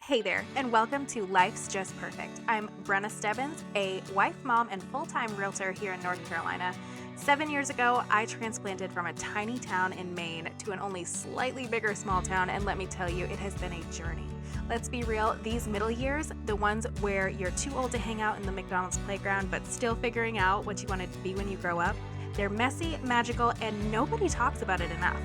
Hey there, and welcome to Life's Just Perfect. I'm Brenna Stebbins, a wife, mom, and full-time realtor here in North Carolina. 7 years ago, I transplanted from a tiny town in Maine to an only slightly bigger small town, and let me tell you, it has been a journey. Let's be real, these middle years, the ones where you're too old to hang out in the McDonald's playground but still figuring out what you want to be when you grow up, they're messy, magical, and nobody talks about it enough.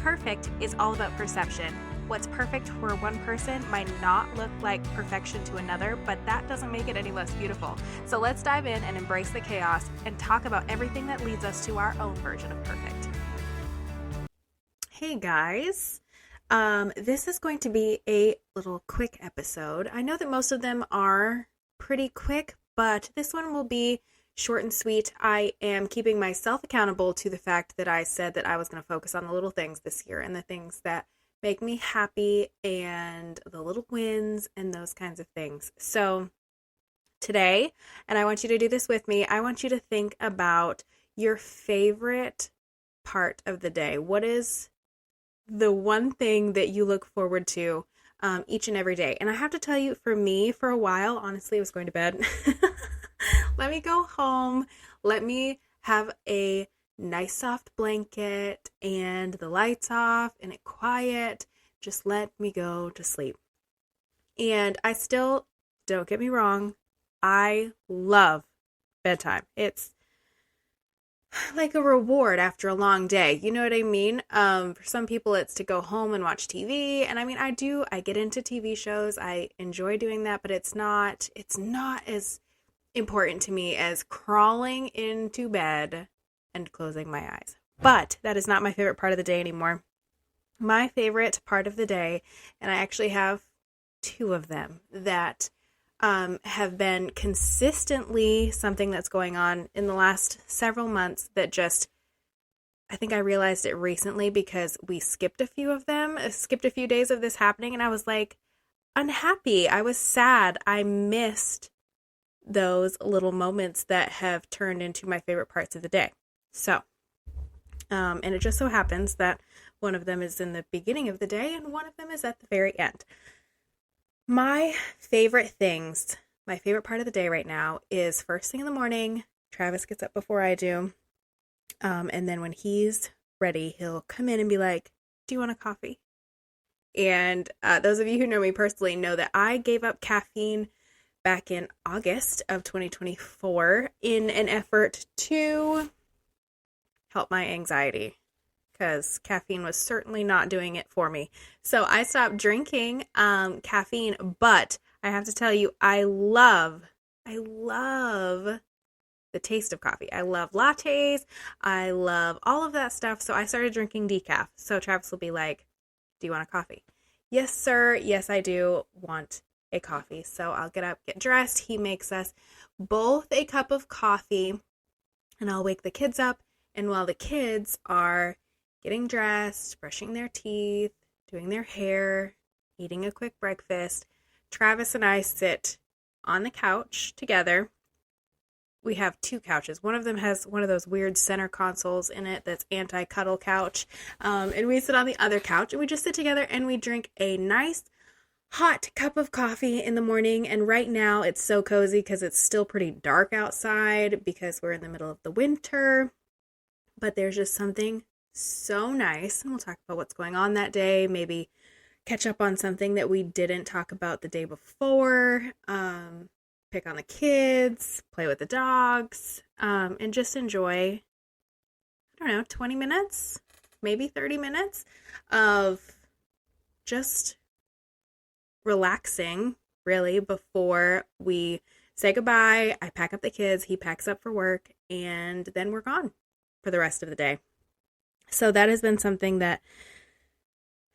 Perfect is all about perception. What's perfect for one person might not look like perfection to another, but that doesn't make it any less beautiful. So let's dive in and embrace the chaos and talk about everything that leads us to our own version of perfect. Hey guys, this is going to be a little quick episode. I know that most of them are pretty quick, but this one will be short and sweet. I am keeping myself accountable to the fact that I said that I was going to focus on the little things this year and the things that make me happy and the little wins and those kinds of things. So today, and I want you to do this with me, I want you to think about your favorite part of the day. What is the one thing that you look forward to each and every day? And I have to tell you, for me, for a while, honestly, I was going to bed. Let me go home. Let me have a nice soft blanket and the lights off and it quiet. Just let me go to sleep. And I still, don't get me wrong, I love bedtime. It's like a reward after a long day. You know what I mean? For some people it's to go home and watch TV. And I mean, I get into TV shows. I enjoy doing that, but it's not as important to me as crawling into bed and closing my eyes. But that is not my favorite part of the day anymore. My favorite part of the day, and I actually have two of them that have been consistently something that's going on in the last several months that just, I think I realized it recently because we skipped a few days of this happening, and I was like unhappy. I was sad. I missed those little moments that have turned into my favorite parts of the day. So, and it just so happens that one of them is in the beginning of the day and one of them is at the very end. My favorite part of the day right now is first thing in the morning. Travis gets up before I do. And then when he's ready, he'll come in and be like, "Do you want a coffee?" And those of you who know me personally know that I gave up caffeine back in August of 2024 in an effort to help my anxiety, because caffeine was certainly not doing it for me. So I stopped drinking caffeine, but I have to tell you, I love the taste of coffee. I love lattes. I love all of that stuff. So I started drinking decaf. So Travis will be like, "Do you want a coffee?" "Yes, sir. Yes, I do want a coffee." So I'll get up, get dressed. He makes us both a cup of coffee, and I'll wake the kids up. And while the kids are getting dressed, brushing their teeth, doing their hair, eating a quick breakfast, Travis and I sit on the couch together. We have two couches. One of them has one of those weird center consoles in it that's anti-cuddle couch. And we sit on the other couch and we just sit together and we drink a nice hot cup of coffee in the morning. And right now it's so cozy because it's still pretty dark outside because we're in the middle of the winter. But there's just something so nice. And we'll talk about what's going on that day. Maybe catch up on something that we didn't talk about the day before. Pick on the kids, play with the dogs, and just enjoy, 20 minutes, maybe 30 minutes of just relaxing, really, before we say goodbye. I pack up the kids, he packs up for work, and then we're gone for the rest of the day. So that has been something that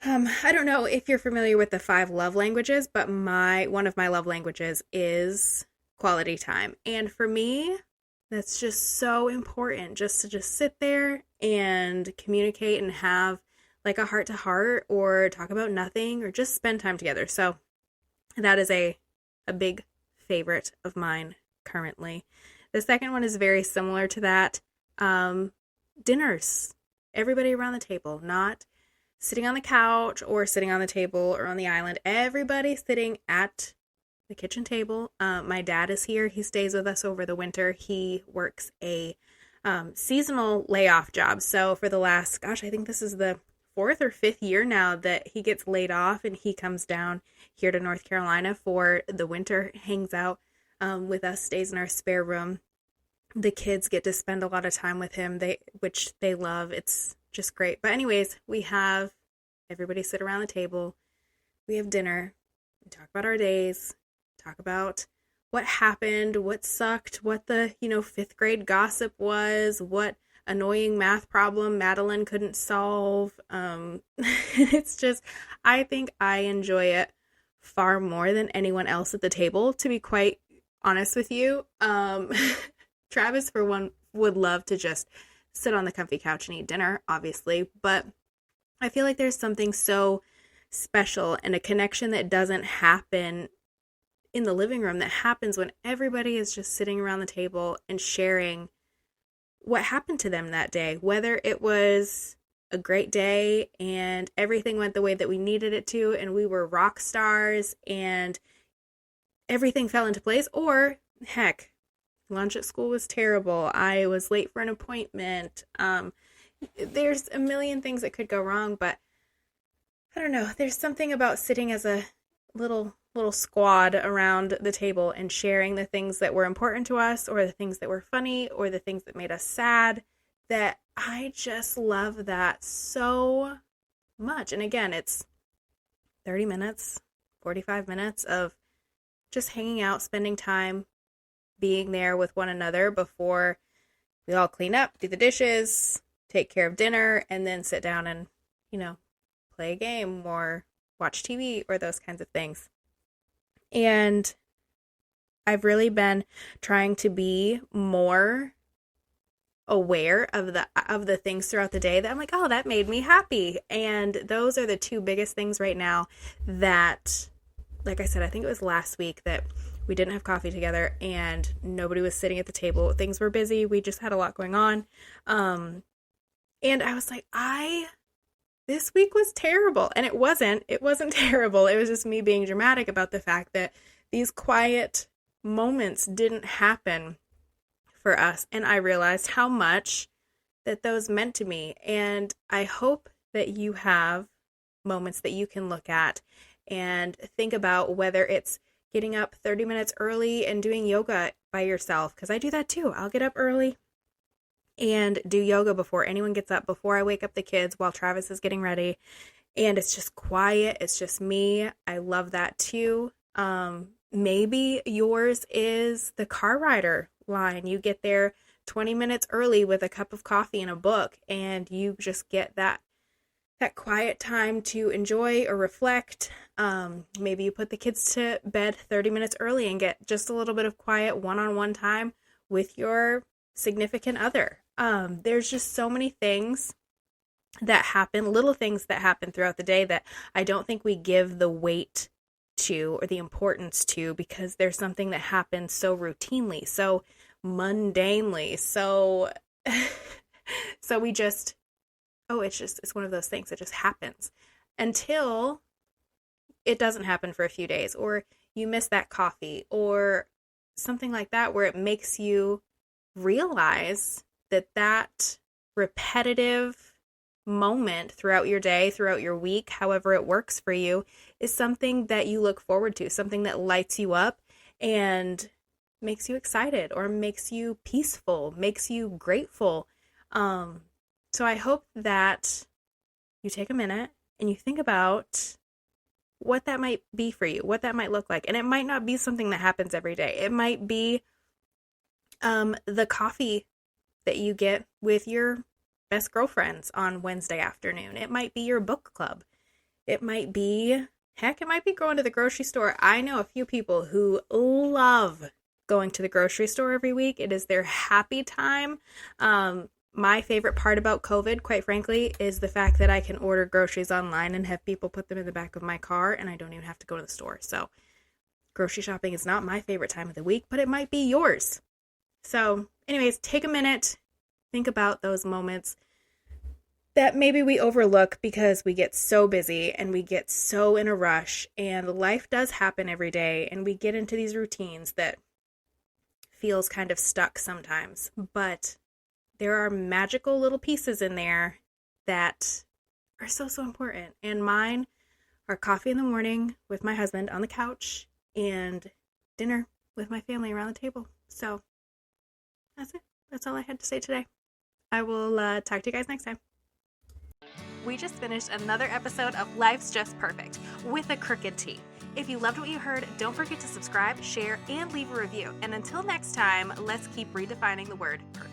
I don't know if you're familiar with the 5 love languages, but one of my love languages is quality time. And for me, that's just so important, just to sit there and communicate and have like a heart to heart or talk about nothing or just spend time together. So that is a big favorite of mine currently. The second one is very similar to that. Dinners. Everybody around the table, not sitting on the couch or sitting on the table or on the island. Everybody sitting at the kitchen table. My dad is here. He stays with us over the winter. He works a seasonal layoff job. So for the last, I think this is the 4th or 5th year now that he gets laid off, and he comes down here to North Carolina for the winter, hangs out with us, stays in our spare room. The kids get to spend a lot of time with him, which they love. It's just great. But anyways, we have everybody sit around the table. We have dinner. We talk about our days, talk about what happened, what sucked, what the, 5th grade gossip was, what annoying math problem Madeline couldn't solve. It's just, I think I enjoy it far more than anyone else at the table, to be quite honest with you. Travis, for one, would love to just sit on the comfy couch and eat dinner, obviously, but I feel like there's something so special and a connection that doesn't happen in the living room that happens when everybody is just sitting around the table and sharing what happened to them that day, whether it was a great day and everything went the way that we needed it to and we were rock stars and everything fell into place, or heck, lunch at school was terrible. I was late for an appointment. There's a million things that could go wrong, but I don't know. There's something about sitting as a little squad around the table and sharing the things that were important to us, or the things that were funny, or the things that made us sad, that I just love that so much. And again, it's 30 minutes, 45 minutes of just hanging out, spending time, being there with one another before we all clean up, do the dishes, take care of dinner, and then sit down and, play a game or watch TV or those kinds of things. And I've really been trying to be more aware of the things throughout the day that I'm like, oh, that made me happy. And those are the two biggest things right now that, like I said, I think it was last week that we didn't have coffee together and nobody was sitting at the table. Things were busy. We just had a lot going on. And I was like, this week was terrible. And it wasn't terrible. It was just me being dramatic about the fact that these quiet moments didn't happen for us. And I realized how much that those meant to me. And I hope that you have moments that you can look at and think about, whether it's getting up 30 minutes early and doing yoga by yourself, because I do that too. I'll get up early and do yoga before anyone gets up, before I wake up the kids while Travis is getting ready. And it's just quiet. It's just me. I love that too. Maybe yours is the car rider line. You get there 20 minutes early with a cup of coffee and a book, and you just get that quiet time to enjoy or reflect. Maybe you put the kids to bed 30 minutes early and get just a little bit of quiet one-on-one time with your significant other. There's just so many things that happen, little things that happen throughout the day that I don't think we give the weight to or the importance to, because there's something that happens so routinely, so mundanely, so we just, it's one of those things that just happens until it doesn't happen for a few days, or you miss that coffee or something like that, where it makes you realize that repetitive moment throughout your day, throughout your week, however it works for you, is something that you look forward to, something that lights you up and makes you excited, or makes you peaceful, makes you grateful. So I hope that you take a minute and you think about what that might be for you, what that might look like. And it might not be something that happens every day. It might be the coffee that you get with your best girlfriends on Wednesday afternoon. It might be your book club. It might be going to the grocery store. I know a few people who love going to the grocery store every week. It is their happy time. My favorite part about COVID, quite frankly, is the fact that I can order groceries online and have people put them in the back of my car, and I don't even have to go to the store. So grocery shopping is not my favorite time of the week, but it might be yours. So anyways, take a minute, think about those moments, that maybe we overlook because we get so busy and we get so in a rush, and life does happen every day, and we get into these routines that feels kind of stuck sometimes. But there are magical little pieces in there that are so, so important. And mine are coffee in the morning with my husband on the couch and dinner with my family around the table. So that's it. That's all I had to say today. I will talk to you guys next time. We just finished another episode of Life's Just Perfect with a crooked T. If you loved what you heard, don't forget to subscribe, share, and leave a review. And until next time, let's keep redefining the word perfect.